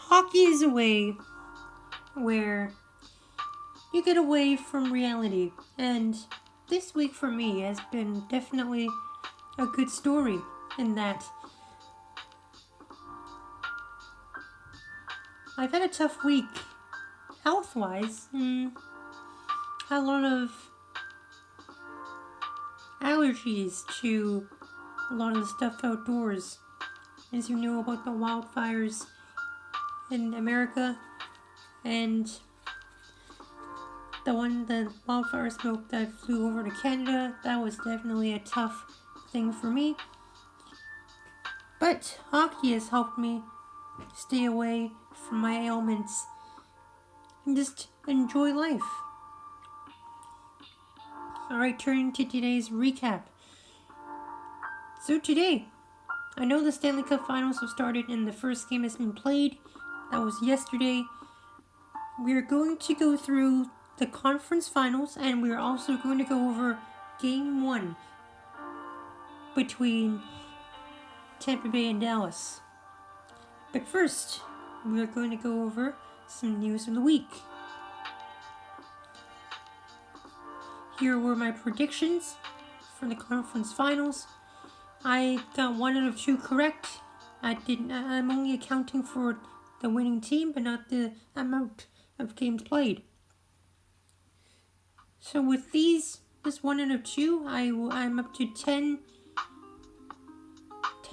Hockey is a way where you get away from reality, and this week for me has been definitely a good story in that I've had a tough week health-wise and had a lot of allergies to a lot of the stuff outdoors. As you know about the wildfires in America and the wildfire smoke that flew over to Canada, that was definitely a tough thing for me. But hockey has helped me stay away from my ailments and just enjoy life. Alright, turning to today's recap. So today, I know the Stanley Cup Finals have started and the first game has been played. That was yesterday. We are going to go through the conference finals, and we are also going to go over Game 1 between Tampa Bay and Dallas. But first, we are going to go over some news of the week. Here were my predictions for the conference finals. I got 1 out of 2 correct. I'm only accounting for the winning team, but not the amount of games played. So with this 1 out of 2, I'm up to 10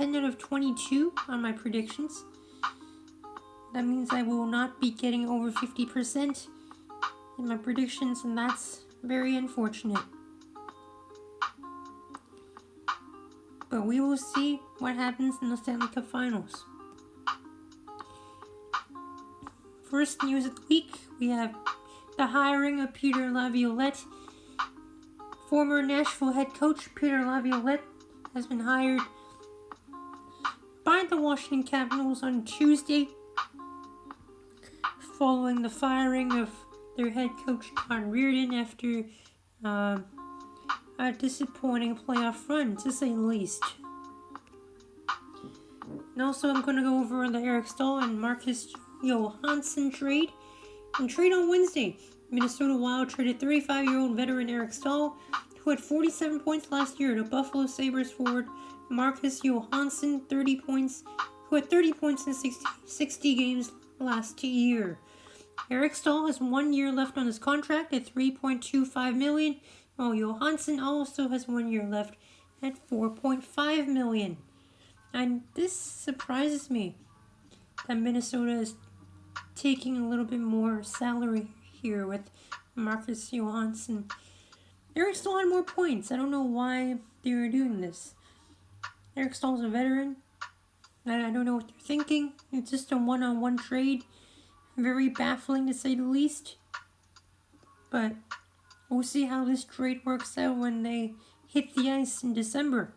out of 22 on my predictions. That means I will not be getting over 50% in my predictions, and that's very unfortunate. But we will see what happens in the Stanley Cup Finals. First news of the week, we have the hiring of Peter Laviolette. Former Nashville head coach Peter Laviolette has been hired by the Washington Capitals on Tuesday, following the firing of their head coach John Reardon after a disappointing playoff run, to say the least. And also, I'm going to go over the Eric Staal and Marcus Johansson trade. In trade on Wednesday, Minnesota Wild traded 35-year-old veteran Eric Staal, who had 47 points last year, to Buffalo Sabres forward Marcus Johansson, who had 30 points in 60 games last year. Eric Staal has 1 year left on his contract at $3.25 million, while Johansson also has 1 year left at $4.5 million. And this surprises me that Minnesota is taking a little bit more salary here with Marcus Johansson. Eric Staal had more points. I don't know why they were doing this. Eric Staal's a veteran. I don't know what they're thinking. It's just a one-on-one trade. Very baffling, to say the least. But we'll see how this trade works out when they hit the ice in December.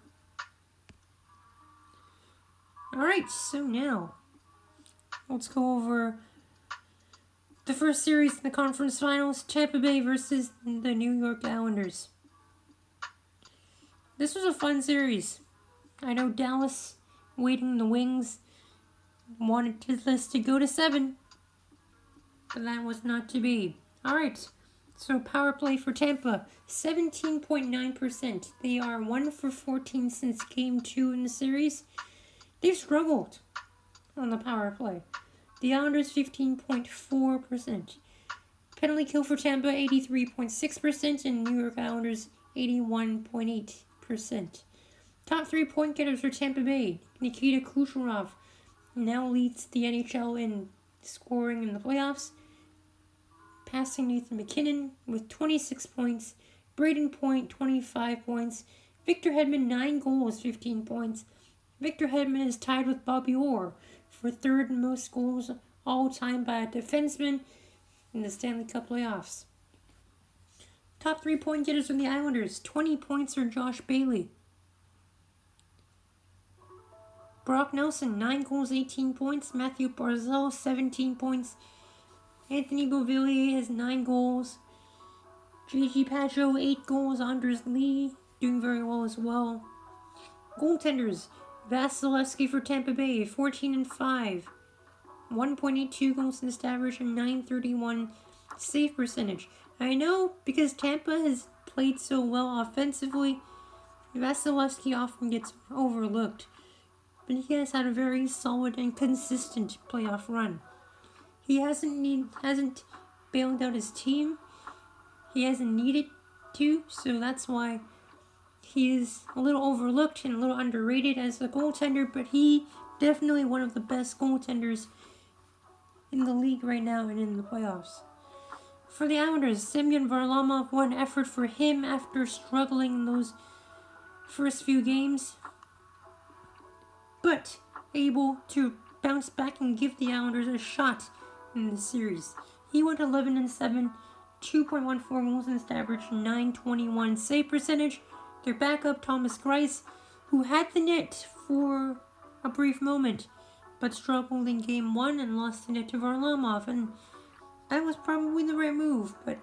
Alright, so now let's go over the first series in the conference finals, Tampa Bay versus the New York Islanders. This was a fun series. I know Dallas, waiting in the wings, wanted this to go to 7, but that was not to be. Alright, so power play for Tampa, 17.9%. They are 1 for 14 since Game 2 in the series. They've struggled on the power play. The Islanders, 15.4%. Penalty kill for Tampa, 83.6%, and New York Islanders, 81.8%. Top 3 point getters for Tampa Bay. Nikita Kucherov now leads the NHL in scoring in the playoffs, passing Nathan MacKinnon with 26 points. Braden Point, 25 points. Victor Hedman, 9 goals, 15 points. Victor Hedman is tied with Bobby Orr for third most goals all time by a defenseman in the Stanley Cup playoffs. Top 3 point getters from the Islanders. 20 points for Josh Bailey. Brock Nelson, 9 goals, 18 points. Matthew Barzal, 17 points. Anthony Beauvillier has 9 goals. J.G. Pageau, 8 goals. Anders Lee doing very well as well. Goaltenders, Vasilevsky for Tampa Bay, 14-5. 1.82 goals against average, and .931 save percentage. I know because Tampa has played so well offensively, Vasilevsky often gets overlooked, but he has had a very solid and consistent playoff run. He hasn't bailed out his team. He hasn't needed to, so that's why he is a little overlooked and a little underrated as a goaltender, but he definitely one of the best goaltenders in the league right now and in the playoffs. For the Islanders, Semyon Varlamov, one effort for him after struggling in those first few games, but able to bounce back and give the Islanders a shot in the series. He went 11-7, 2.14 goals against average, .921 save percentage. Their backup, Thomas Greiss, who had the net for a brief moment, but struggled in Game 1 and lost the net to Varlamov, and that was probably the right move. But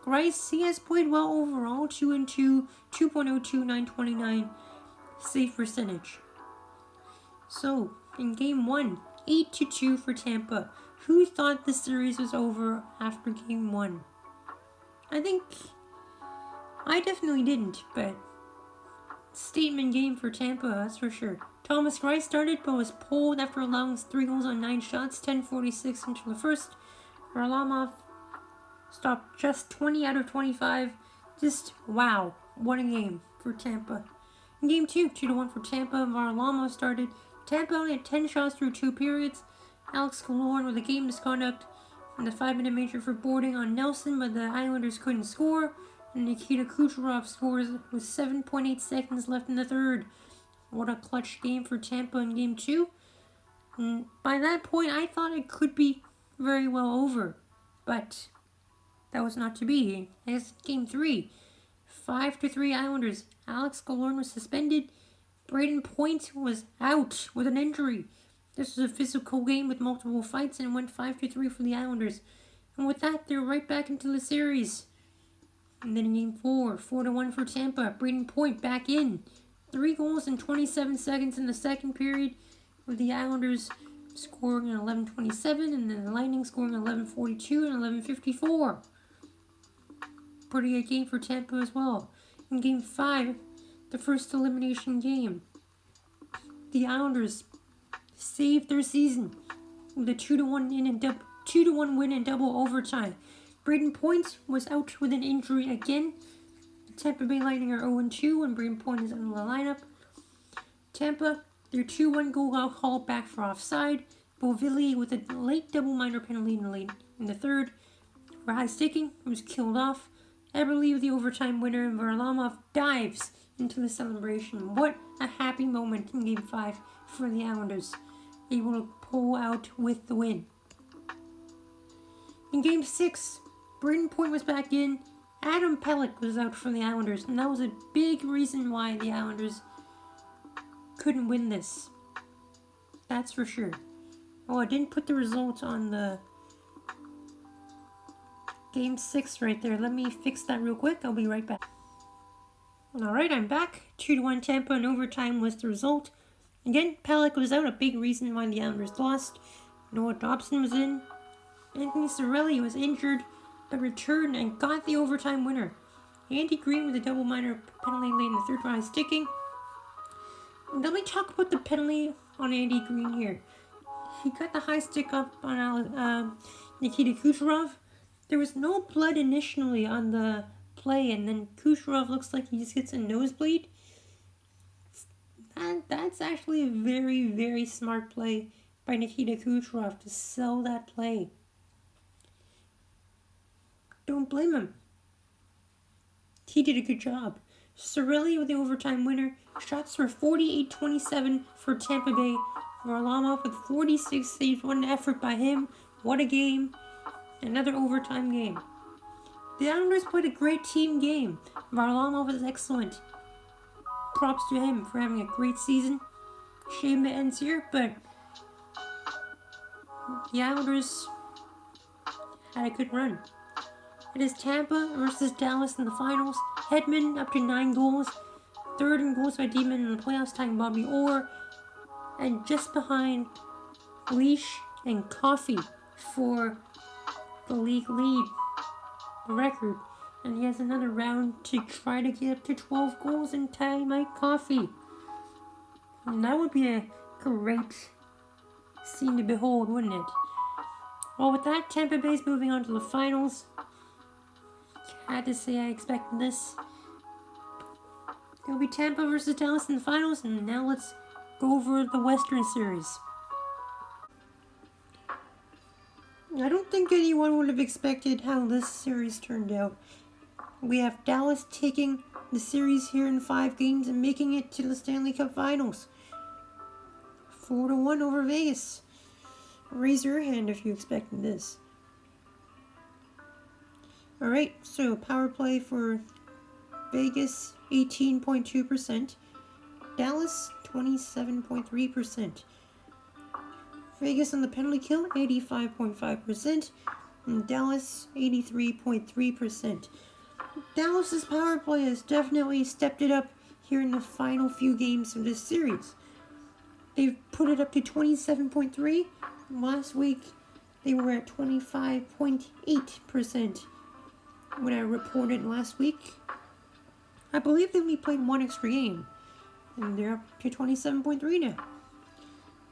Greiss, he has played well overall, 2-2, 2.02, .929 save percentage. So, in Game 1, 8-2 for Tampa. Who thought the series was over after Game 1? I definitely didn't, but statement game for Tampa, that's for sure. Thomas Greiss started, but was pulled after allowing 3 goals on 9 shots, 10:46 into the first. Varlamov stopped just 20 out of 25. Just, wow, what a game for Tampa. In Game 2, 2-1 for Tampa, Varlamov started. Tampa only had 10 shots through 2 periods. Alex Killorn with a game misconduct and the 5-minute major for boarding on Nelson, but the Islanders couldn't score. And Nikita Kucherov scores with 7.8 seconds left in the third. What a clutch game for Tampa in Game 2. And by that point, I thought it could be very well over. But that was not to be. As Game 3, 5-3 Islanders. Alex Killorn was suspended. Braden Point was out with an injury. This was a physical game with multiple fights and it went 5-3 for the Islanders. And with that, they're right back into the series. And then in Game 4, 4-1 for Tampa. Braden Point back in. 3 goals in 27 seconds in the second period, with the Islanders scoring at 11:27 and then the Lightning scoring at 11:42 and 11:54. Pretty good game for Tampa as well. In Game 5, the first elimination game, the Islanders saved their season with a 2-1 win in double overtime. Braden Point was out with an injury again. The Tampa Bay Lightning are 0-2 and Braden Point is in the lineup. Tampa, their 2-1 goal got called back for offside. Beauvillier with a late double minor penalty in the third. For high sticking, it was killed off. Eberle with the overtime winner, and Varlamov dives into the celebration. What a happy moment in Game 5 for the Islanders, able to pull out with the win. In Game 6, Braden Point was back in. Adam Pelech was out for the Islanders, and that was a big reason why the Islanders couldn't win this. That's for sure. Oh, I didn't put the results on the Game 6 right there. Let me fix that real quick. I'll be right back. Alright, I'm back. 2-1 Tampa in overtime was the result. Again, Pelech was out, a big reason why the Islanders lost. Noah Dobson was in. Anthony Cirelli was injured, but returned and got the overtime winner. Andy Green with a double minor penalty late in the third for high sticking. Let me talk about the penalty on Andy Green here. He got the high stick up on Nikita Kucherov. There was no blood initially on the play, and then Kucherov looks like he just gets a nosebleed. That's actually a very, very smart play by Nikita Kucherov to sell that play. Don't blame him. He did a good job. Cirelli with the overtime winner. Shots were 48-27 for Tampa Bay. Varlamov with 46 saves. What an effort by him. What a game. Another overtime game. The Islanders played a great team game. Varlamov was excellent. Props to him for having a great season. Shame it ends here, but the Islanders had a good run. It is Tampa versus Dallas in the finals. Hedman up to 9 goals. Third in goals by Demon in the playoffs, tying Bobby Orr. And just behind Leash and coffee for the league lead, the record. And he has another round to try to get up to 12 goals and tie Mike Coffey. And that would be a great scene to behold, wouldn't it? Well, with that, Tampa Bay's moving on to the finals. Had to say I expected this. It'll be Tampa versus Dallas in the finals, and now let's go over the Western Series. I don't think anyone would have expected how this series turned out. We have Dallas taking the series here in 5 games and making it to the Stanley Cup Finals. 4-1 over Vegas. Raise your hand if you expected this. Alright, so power play for Vegas, 18.2%. Dallas, 27.3%. Vegas on the penalty kill, 85.5%. And Dallas, 83.3%. Dallas's power play has definitely stepped it up here in the final few games of this series. They've put it up to 27.3%. Last week, they were at 25.8% when I reported last week. I believe they only played 1 extra game, and they're up to 27.3% now.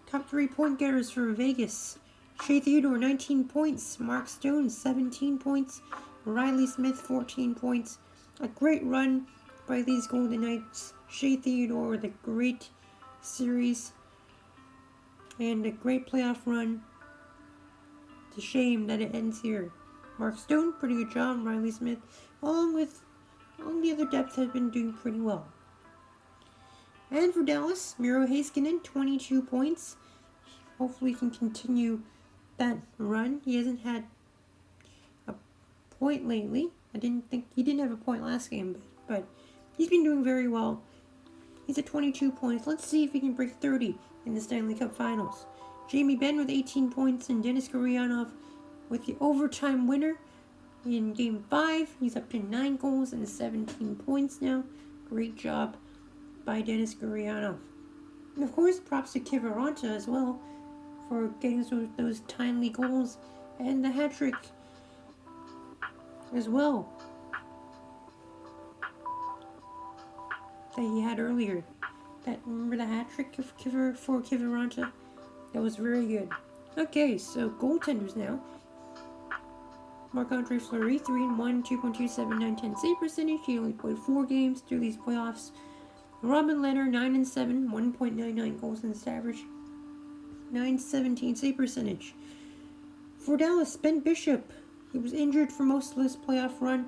Top 3 point getters for Vegas. Shea Theodore, 19 points. Mark Stone, 17 points. Riley Smith, 14 points. A great run by these Golden Knights. Shea Theodore with a great series and a great playoff run. It's a shame that it ends here. Mark Stone, pretty good job. Riley Smith, along with all the other depth, has been doing pretty well. And for Dallas, Miro Heiskanen, 22 points. Hopefully he can continue that run. He hasn't had a point lately. I didn't think he didn't have a point last game, but he's been doing very well. He's at 22 points. Let's see if he can break 30 in the Stanley Cup Finals. Jamie Benn with 18 points and Denis Gurianov with the overtime winner in Game 5. He's up to 9 goals and 17 points now. Great job by Denis Gurianov. And of course, props to Kiviranta as well for getting those timely goals and the hat trick as well that he had earlier. Remember the hat trick for Kiviranta? That was very good. Okay, so goaltenders now. Marc-Andre Fleury, 3-1, 2.27, 910 save percentage. He only played 4 games through these playoffs. Robin Lehner, 9-7, 1.99 goals against average, 917 save percentage. For Dallas, Ben Bishop. He was injured for most of this playoff run,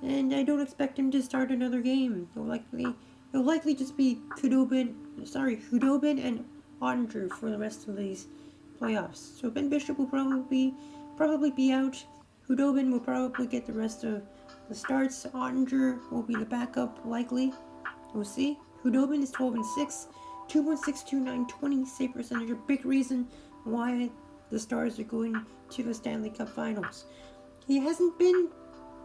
and I don't expect him to start another game. It'll likely just be Hudobin and Ottinger for the rest of these playoffs. So Ben Bishop will probably be out. Hudobin will probably get the rest of the starts. Ottinger will be the backup, likely. We'll see. Hudobin is 12-6, 2.629, 20 save percentage. A big reason why the Stars are going to the Stanley Cup Finals. He hasn't been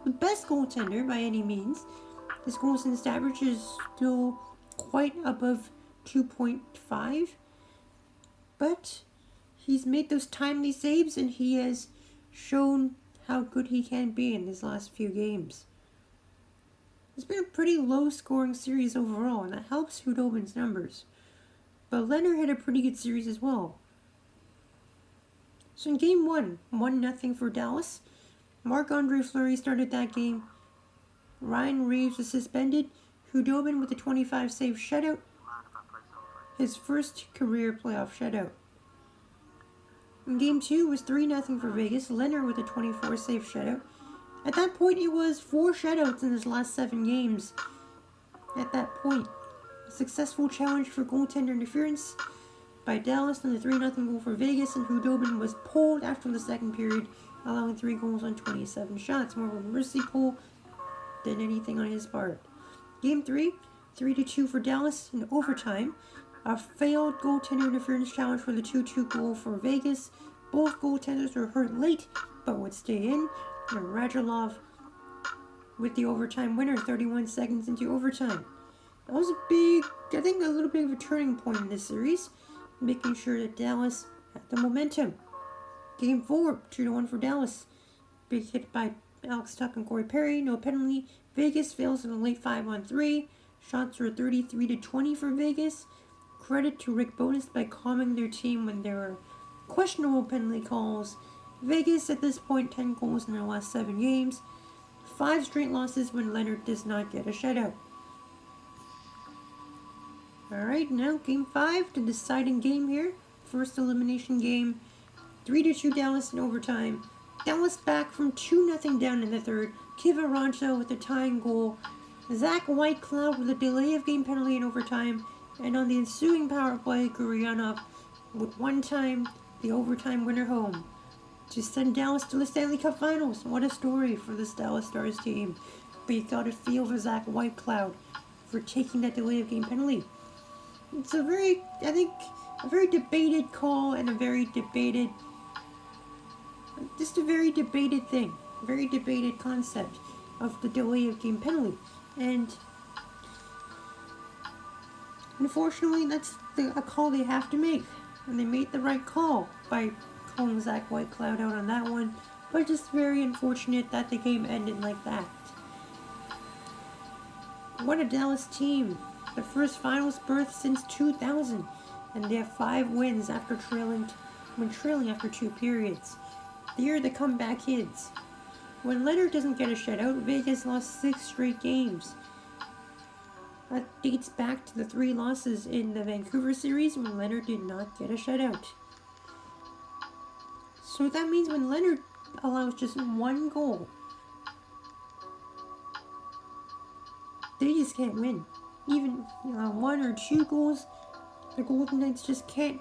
the best goaltender by any means. His goals against average is still quite above 2.5, but he's made those timely saves and he has shown how good he can be in his last few games. It's been a pretty low-scoring series overall, and that helps Hudobin's numbers. But Lehner had a pretty good series as well. So in Game 1, 1-0 for Dallas. Marc-Andre Fleury started that game. Ryan Reeves was suspended. Hudobin with a 25-save shutout. His first career playoff shutout. In Game 2 was 3-0 for Vegas. Lehner with a 24-save shutout. At that point, it was 4 shutouts in his last 7 games. At that point, a successful challenge for goaltender interference by Dallas and the 3-0 goal for Vegas, and Hudobin was pulled after the second period, allowing 3 goals on 27 shots. More of a mercy pull than anything on his part. Game 3, 3-2 for Dallas in overtime. A failed goaltender interference challenge for the 2-2 goal for Vegas. Both goaltenders were hurt late, but would stay in. And Radulov with the overtime winner, 31 seconds into overtime. That was a little bit of a turning point in this series, making sure that Dallas had the momentum. Game 4, 2-1 for Dallas. Big hit by Alex Tuck and Corey Perry, no penalty. Vegas fails in a late 5-on-3. Shots were 33-20 for Vegas. Credit to Rick Bowness by calming their team when there were questionable penalty calls. Vegas at this point 10 goals in their last 7 games. 5 straight losses when Leonard does not get a shutout. Alright, now Game 5, the deciding game here. First elimination game. 3-2 Dallas in overtime. Dallas back from 2-0 down in the third. Kiva Rancho with the tying goal. Zach Whitecloud with a delay of game penalty in overtime. And on the ensuing power play, Gurianov would one-time the overtime winner home to send Dallas to the Stanley Cup Finals. What a story for this Dallas Stars team. But you gotta feel for Zach Whitecloud for taking that delay of game penalty. It's a very debated call and a very debated thing. Very debated concept of the delay of game penalty. And unfortunately, that's a call they have to make. And they made the right call by calling Zach Whitecloud out on that one. But just very unfortunate that the game ended like that. What a Dallas team. The first finals berth since 2000. And they have 5 wins after trailing after 2 periods. They're the comeback kids. When Leonard doesn't get a shutout, Vegas lost 6 straight games. That dates back to the 3 losses in the Vancouver series when Leonard did not get a shutout. So that means when Leonard allows just 1 goal, they just can't win. Even 1 or 2 goals, the Golden Knights just can't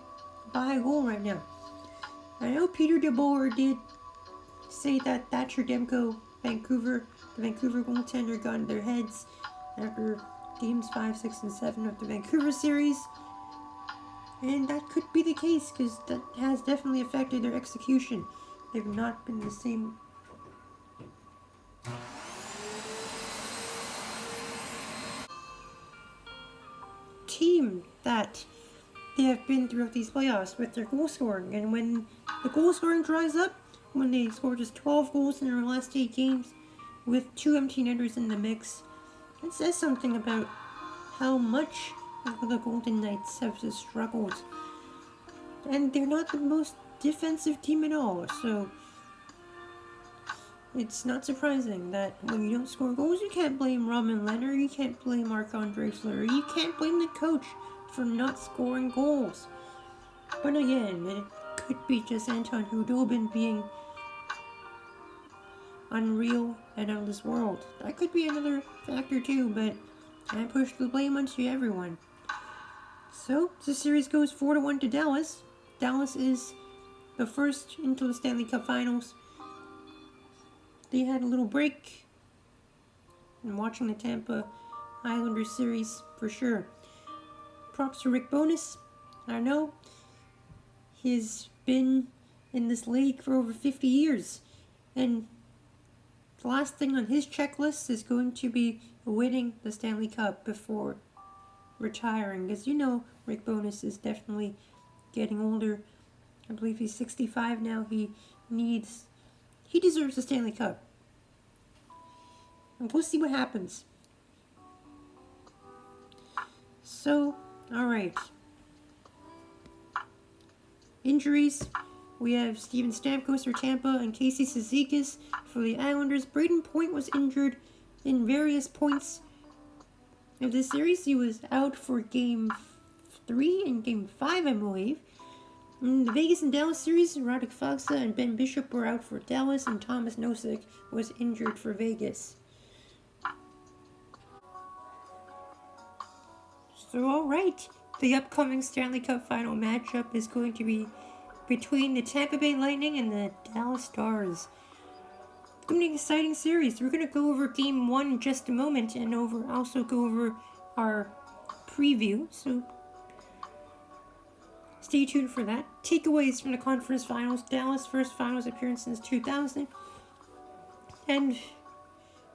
buy a goal right now. I know Peter DeBoer did say that Thatcher Demko, the Vancouver goaltender, got in their heads after games 5, 6, and 7 of the Vancouver series. And that could be the case, because that has definitely affected their execution. They've not been the same team that they have been throughout these playoffs with their goal scoring. And when the goal scoring dries up, when they score just 12 goals in their last 8 games with 2 empty netters in the mix, it says something about how much the Golden Knights have just struggled. And they're not the most defensive team at all, so it's not surprising that when you don't score goals, you can't blame Robin Leonard, you can't blame Marc-Andre Fleury, you can't blame the coach for not scoring goals. But again, it could be just Anton Khudobin being unreal and out of this world. That could be another factor too, but I push the blame onto everyone. So, the series goes 4-1 to Dallas. Dallas is the first into the Stanley Cup Finals. They had a little break in watching the Tampa Islanders series for sure. Props to Rick Bowness. I know he's been in this league for over 50 years, and the last thing on his checklist is going to be winning the Stanley Cup before retiring. As you know, Rick Bowness is definitely getting older. I believe he's 65 now. He deserves the Stanley Cup. And we'll see what happens. So, alright. Injuries. We have Steven Stamkos for Tampa and Casey Cizikas for the Islanders. Braden Point was injured in various points of this series. He was out for Game 3 and Game 5, I believe. In the Vegas and Dallas series, Radek Faksa and Ben Bishop were out for Dallas, and Thomas Nosek was injured for Vegas. So, alright, the upcoming Stanley Cup Final matchup is going to be between the Tampa Bay Lightning and the Dallas Stars. It's going to be an exciting series. We're going to go over Game 1 in just a moment, and also go over our preview, so stay tuned for that. Takeaways from the conference finals. Dallas' first finals appearance since 2000. And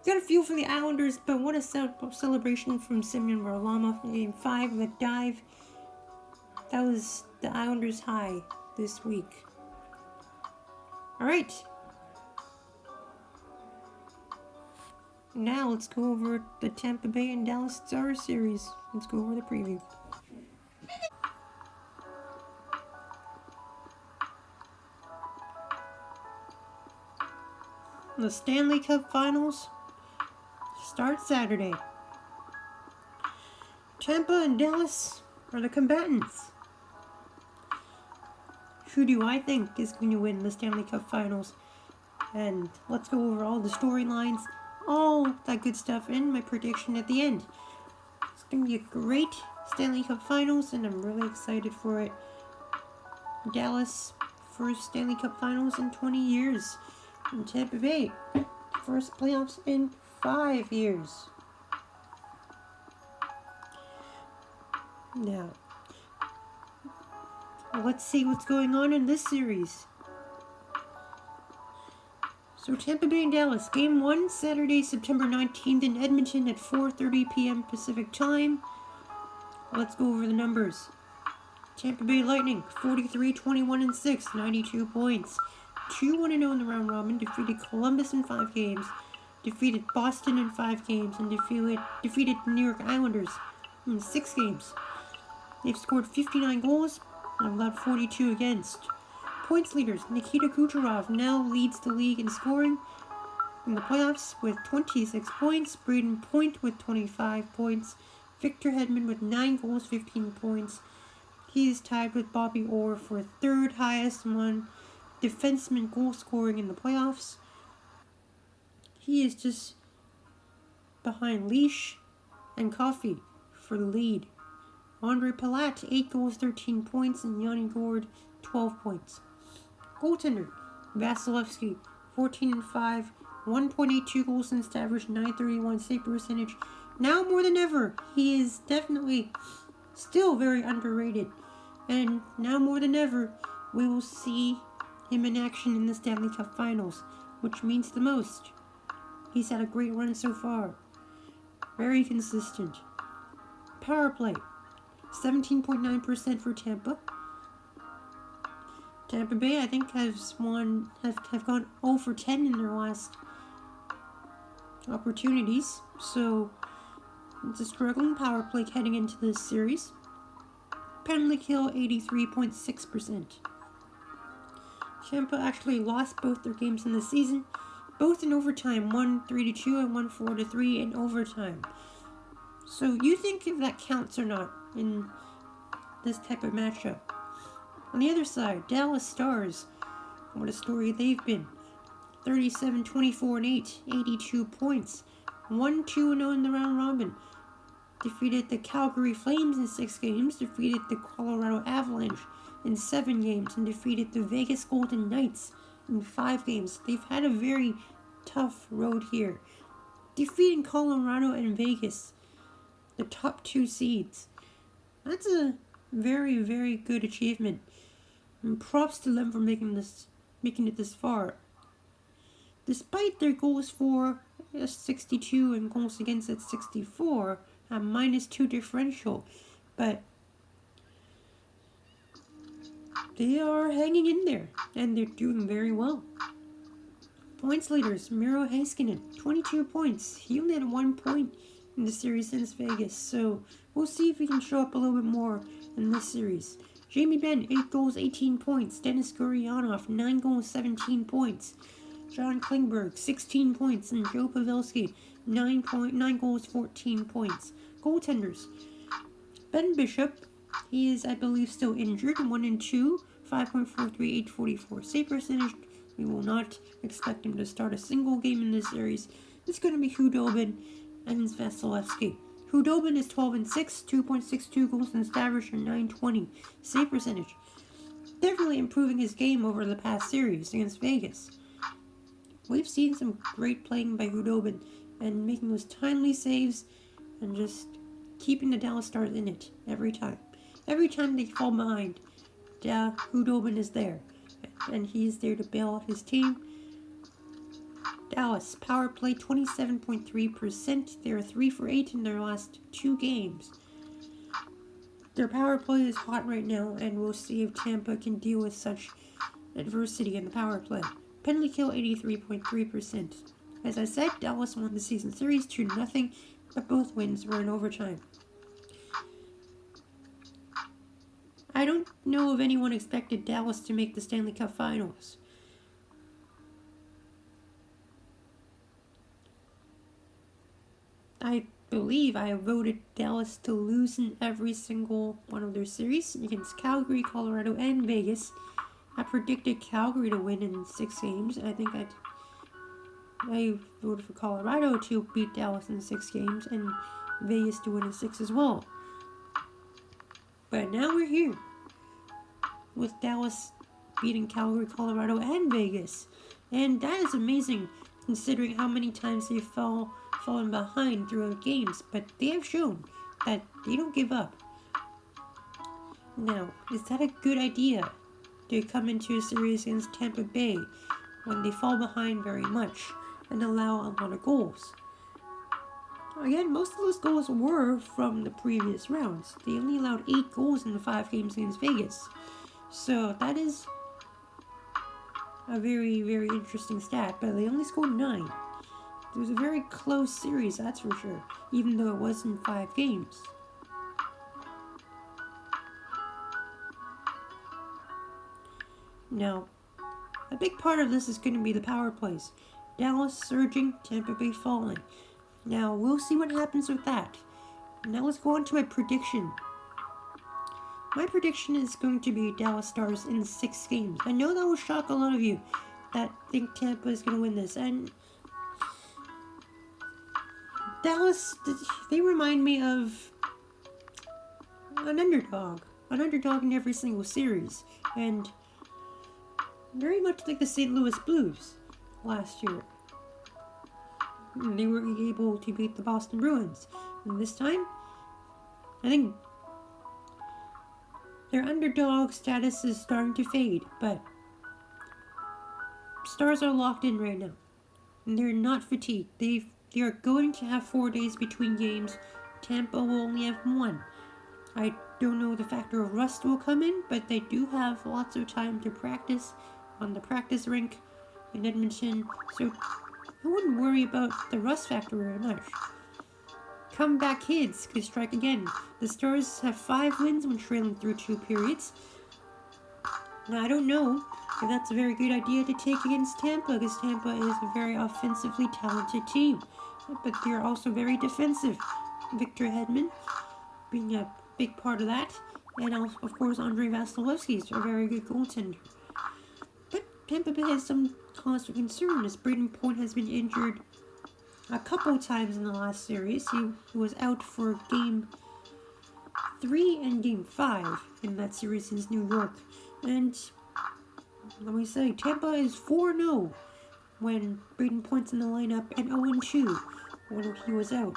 got a feel for the Islanders, but what a celebration from Semyon Varlamov in Game 5 with a dive. That was the Islanders' high this week. Alright. Now let's go over the Tampa Bay and Dallas Series. Let's go over the preview. The Stanley Cup Finals start Saturday. Tampa and Dallas are the combatants. Who do I think is going to win the Stanley Cup Finals? And let's go over all the storylines, all that good stuff, and my prediction at the end. It's going to be a great Stanley Cup Finals, and I'm really excited for it. Dallas, first Stanley Cup Finals in 20 years. And Tampa Bay, first playoffs in 5 years. Now, let's see what's going on in this series. So Tampa Bay and Dallas, Game 1, Saturday, September 19th in Edmonton at 4:30 p.m. Pacific Time. Let's go over the numbers. Tampa Bay Lightning, 43-21-6, 92 points. 2-1-0 in the round robin, defeated Columbus in 5 games, defeated Boston in 5 games, and defeated the New York Islanders in 6 games. They've scored 59 goals and allowed 42 against. Points leaders, Nikita Kucherov now leads the league in scoring in the playoffs with 26 points, Braden Point with 25 points, Victor Hedman with 9 goals, 15 points. He is tied with Bobby Orr for third highest among defenseman goal scoring in the playoffs. He is just behind Leash and Coffey for the lead. Andre Palat, 8 goals, 13 points, and Yanni Gourde, 12 points. Goaltender, Vasilevsky, 14-5, 1.82 goals since average, 931 save percentage. Now more than ever, he is definitely still very underrated. And now more than ever, we will see him in action in the Stanley Cup Finals, which means the most. He's had a great run so far. Very consistent. Power play, 17.9% for Tampa. Tampa Bay, I think, have gone 0 for 10 in their last opportunities, so it's a struggling power play heading into this series. Penalty kill, 83.6%. Tampa actually lost both their games in the season, both in overtime, one 3-2 and one 4-3 in overtime. So you think if that counts or not in this type of matchup. On the other side, Dallas Stars, what a story they've been. 37-24-8, 82 points, 1-2-0 in the round robin. Defeated the Calgary Flames in 6 games, defeated the Colorado Avalanche in 7 games, and defeated the Vegas Golden Knights in 5 games. They've had a very tough road here. Defeating Colorado and Vegas, the top 2 seeds. That's a very, very good achievement. And props to them for making it this far. Despite their goals for 62 and goals against at 64, a -2 differential, but they are hanging in there, and they're doing very well. Points leaders, Miro Heiskanen, 22 points. He only had 1 point in the series since Vegas, so we'll see if he can show up a little bit more in this series. Jamie Benn, 8 goals, 18 points. Denis Gurianov, 9 goals, 17 points. John Klingberg, 16 points. And Joe Pavelski, 9 goals, 14 points. Goaltenders, Ben Bishop, he is, I believe, still injured. 1-2, 5.43, 844 save percentage. We will not expect him to start a single game in this series. It's going to be Hudobin and Vasilevsky. Hudobin is 12-6, 2.62 goals against average, and 920 save percentage. Definitely improving his game over the past series against Vegas. We've seen some great playing by Hudobin and making those timely saves and just keeping the Dallas Stars in it every time. Every time they fall behind, Hudobin is there, and he's there to bail out his team. Dallas, power play 27.3%. They're 3 for 8 in their last 2 games. Their power play is hot right now, and we'll see if Tampa can deal with such adversity in the power play. Penalty kill 83.3%. As I said, Dallas won the season series 2-0, but both wins were in overtime. I don't know if anyone expected Dallas to make the Stanley Cup Finals. I believe I voted Dallas to lose in every single one of their series against Calgary, Colorado, and Vegas. I predicted Calgary to win in 6 games. I think I voted for Colorado to beat Dallas in 6 games and Vegas to win in 6 as well. But now we're here with Dallas beating Calgary, Colorado, and Vegas. And that is amazing considering how many times they've fallen behind throughout games. But they have shown that they don't give up. Now, is that a good idea to come into a series against Tampa Bay when they fall behind very much and allow a lot of goals? Again, most of those goals were from the previous rounds. They only allowed 8 goals in the 5 games against Vegas. So that is a very, very interesting stat, but they only scored 9. It was a very close series, that's for sure, even though it was in 5 games. Now, a big part of this is going to be the power plays. Dallas surging, Tampa Bay falling. Now, we'll see what happens with that. Now let's go on to my prediction. My prediction is going to be Dallas Stars in 6 games. I know that will shock a lot of you that think Tampa is going to win this. And Dallas, they remind me of an underdog. An underdog in every single series. And very much like the St. Louis Blues last year. They were able to beat the Boston Bruins. And this time, I think their underdog status is starting to fade, but Stars are locked in right now. And they're not fatigued. They are going to have 4 days between games. Tampa will only have 1. I don't know the factor of rust will come in, but they do have lots of time to practice on the practice rink in Edmonton, so I wouldn't worry about the rust factor very much. Comeback kids could strike again. The Stars have 5 wins when trailing through 2 periods. Now, I don't know if that's a very good idea to take against Tampa, because Tampa is a very offensively talented team, but they're also very defensive. Victor Hedman being a big part of that, and also, of course, Andrei Vasilevsky is a very good goaltender. But Tampa Bay has some cause for concern, as Braden Point has been injured a couple times in the last series. He was out for Game 3 and Game 5 in that series against New York. And let me say, Tampa is 4-0 when Braden Point's in the lineup, and 0-2 when he was out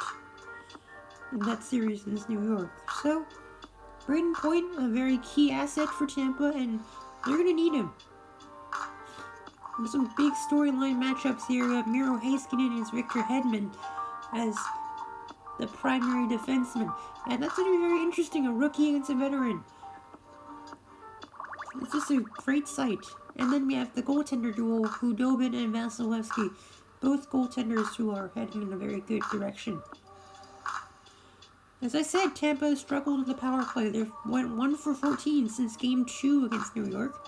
in that series against New York. So, Braden Point, a very key asset for Tampa, and they're going to need him. There's some big storyline matchups here. Miro Heiskanen against Victor Hedman as the primary defenseman. And that's going to be very interesting, a rookie against a veteran. It's just a great sight. And then we have the goaltender duo, Hudobin and Vasilevsky. Both goaltenders who are heading in a very good direction. As I said, Tampa has struggled with the power play. They've went 1 for 14 since Game 2 against New York.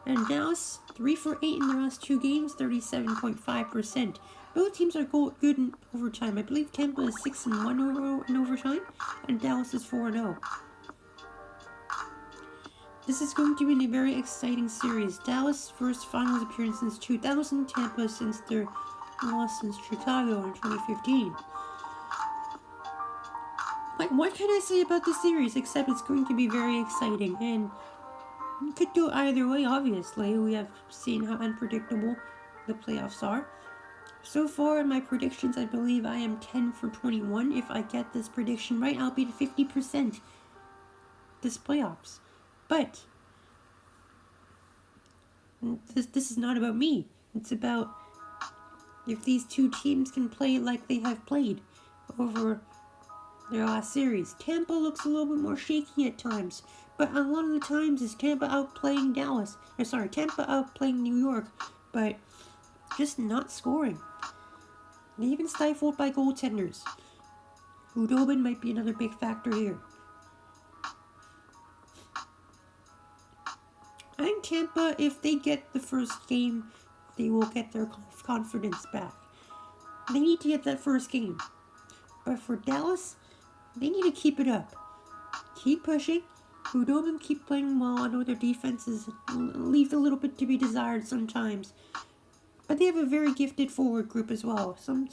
And Dallas, 3 for 8 in the last 2 games, 37.5%. Both teams are good in overtime. I believe Tampa is 6-1 in overtime, and Dallas is 4-0. This is going to be a very exciting series. Dallas' first finals appearance since 2000, Tampa since their loss since Chicago in 2015. Like, what can I say about this series except it's going to be very exciting, and it could go either way, obviously. We have seen how unpredictable the playoffs are. So far in my predictions, I believe I am 10 for 21. If I get this prediction right, I'll be at 50% this playoffs. But this is not about me. It's about if these two teams can play like they have played over their last series. Tampa looks a little bit more shaky at times, but a lot of the times it's Tampa outplaying Tampa outplaying New York. But just not scoring. And even stifled by goaltenders. Hudobin might be another big factor here. I think Tampa, if they get the first game, they will get their confidence back. They need to get that first game. But for Dallas, they need to keep it up. Keep pushing. Hudobin keep playing well. I know their defenses leave a little bit to be desired sometimes. But they have a very gifted forward group as well. Some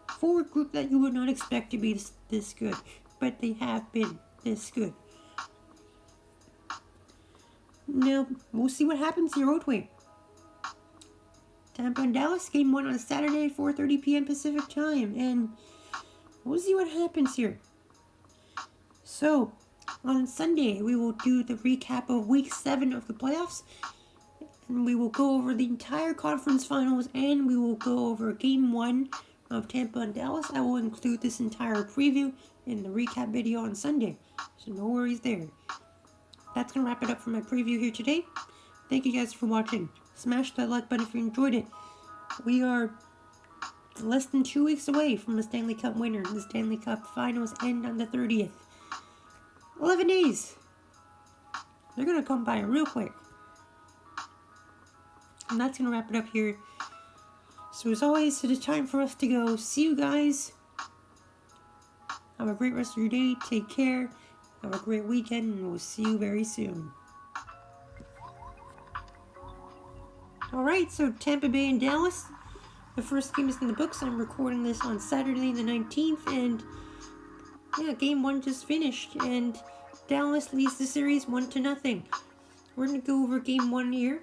forward group that you would not expect to be this good. But they have been this good. Now, we'll see what happens here, won't we? Tampa and Dallas, game 1 on Saturday at 4:30 p.m. Pacific time. And we'll see what happens here. So, on Sunday, we will do the recap of Week 7 of the playoffs. And we will go over the entire conference finals. And we will go over Game 1 of Tampa and Dallas. I will include this entire preview in the recap video on Sunday. So, no worries there. That's going to wrap it up for my preview here today. Thank you guys for watching. Smash that like button if you enjoyed it. We are less than 2 weeks away from the Stanley Cup winner. The Stanley Cup Finals end on the 30th. 11 days. They're going to come by real quick. And that's going to wrap it up here. So as always, it is time for us to go. See you guys. Have a great rest of your day. Take care. Have a great weekend, and we'll see you very soon. Alright, so Tampa Bay and Dallas. The first game is in the books. I'm recording this on Saturday the 19th, and yeah, game 1 just finished, and Dallas leads the series 1-0. We're going to go over game 1 here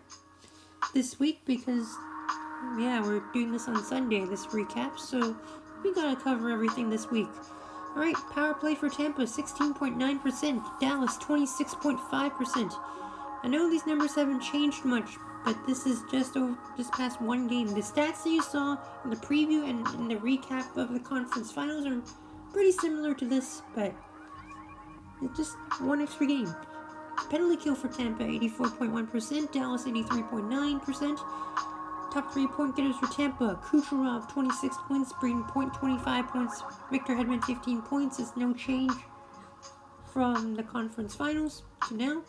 this week because, yeah, we're doing this on Sunday, this recap, so we got to cover everything this week. Alright, power play for Tampa, 16.9%. Dallas, 26.5%. I know these numbers haven't changed much, but this is just past one game. The stats that you saw in the preview and in the recap of the conference finals are pretty similar to this, but it's just one extra game. Penalty kill for Tampa, 84.1%. Dallas, 83.9%. Top 3 point getters for Tampa. Kucherov, 26 points. Braden Point, 25 points. Victor Hedman, 15 points. It's no change from the conference finals to now.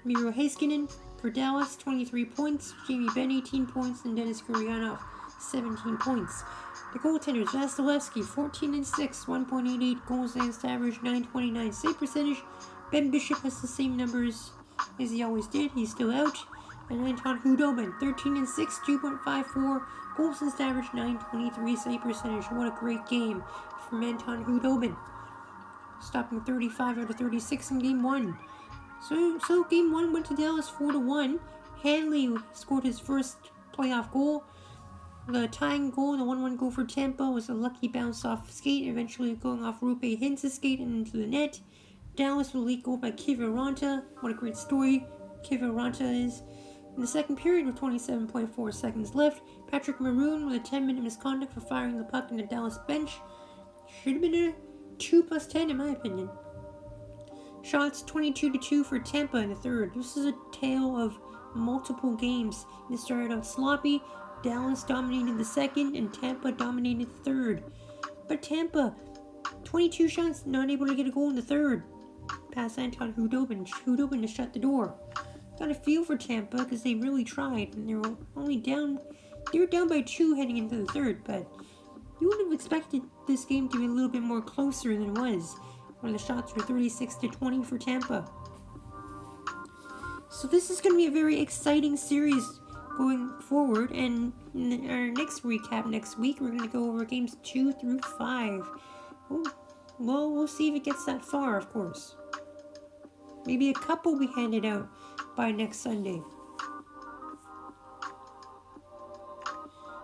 Miro Heiskanen for Dallas, 23 points. Jamie Benn, 18 points. And Dennis Gurianov, 17 points. The goaltenders, Vasilevsky, 14-6, 1.88 goals against average, 9.29 save percentage. Ben Bishop has the same numbers as he always did. He's still out. And Anton Hudobin, 13-6, 2.54 goals against average, 9.23 save percentage. What a great game from Anton Hudobin, stopping 35 out of 36 in game 1. So game 1 went to Dallas 4-1. Hanley scored his first playoff goal. The tying goal, the 1-1 goal for Tampa, was a lucky bounce off skate, eventually going off Rupe Hintz' skate and into the net. Dallas with a lead goal by Kiviranta. What a great story Kiviranta is. In the second period, with 27.4 seconds left, Patrick Maroon with a 10-minute misconduct for firing the puck in the Dallas bench. Should have been a 2+10 in my opinion. Shots 22-2 for Tampa in the third. This is a tale of multiple games. It started out sloppy. Dallas dominated the second, and Tampa dominated the third. But Tampa, 22 shots, not able to get a goal in the third. Pass Anton Hudobin. Hudobin to shut the door. Got a feel for Tampa because they really tried, and they were only down. They were down by 2 heading into the third, but you would have expected this game to be a little bit more closer than it was, when the shots were 36-20 for Tampa. So this is going to be a very exciting series going forward, and in our next recap next week, we're going to go over games 2 through 5. Well, we'll see if it gets that far, of course. Maybe a cup will be handed out by next Sunday.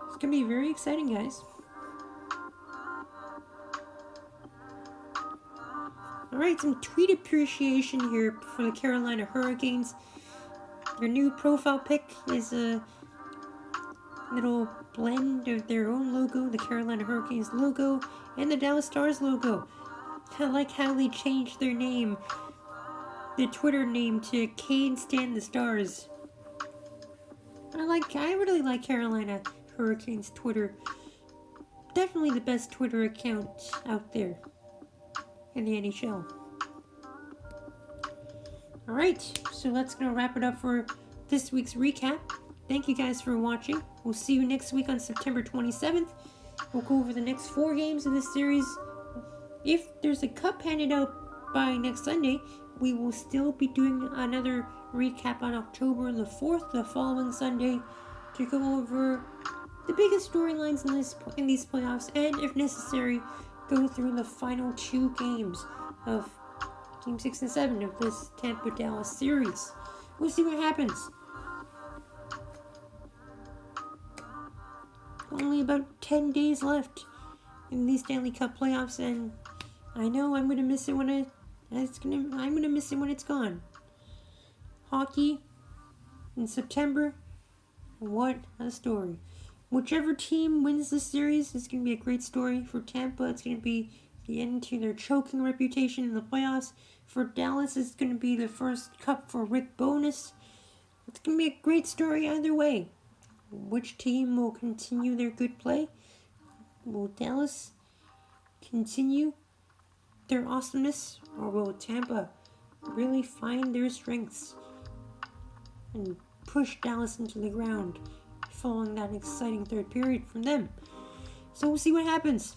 It's going to be very exciting, guys. Alright, some tweet appreciation here for the Carolina Hurricanes. Their new profile pic is a little blend of their own logo, the Carolina Hurricanes logo, and the Dallas Stars logo. I like how they changed their name, the Twitter name, to Kane Stan the Stars. I really like Carolina Hurricanes Twitter. Definitely the best Twitter account out there in the NHL. Alright, so that's going to wrap it up for this week's recap. Thank you guys for watching. We'll see you next week on September 27th. We'll go over the next 4 games of this series. If there's a cup handed out by next Sunday, we will still be doing another recap on October the 4th, the following Sunday, to go over the biggest storylines in these playoffs, and if necessary, go through the final 2 games of Game 6 and 7 of this Tampa-Dallas series. We'll see what happens. Only about 10 days left in these Stanley Cup playoffs, and I know I'm gonna miss it when I'm gonna miss it when it's gone. Hockey in September. What a story. Whichever team wins this series is going to be a great story. For Tampa, it's going to be the end to their choking reputation in the playoffs. For Dallas, it's going to be the first cup for Rick Bowness. It's going to be a great story either way. Which team will continue their good play? Will Dallas continue their awesomeness? Or will Tampa really find their strengths and push Dallas into the ground following that exciting third period from them? So we'll see what happens.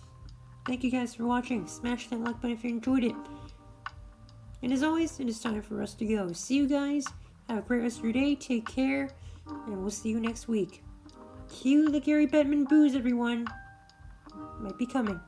Thank you guys for watching. Smash that like button if you enjoyed it. And as always, it is time for us to go. See you guys. Have a great rest of your day. Take care. And we'll see you next week. Cue the Gary Bettman boos, everyone. Might be coming.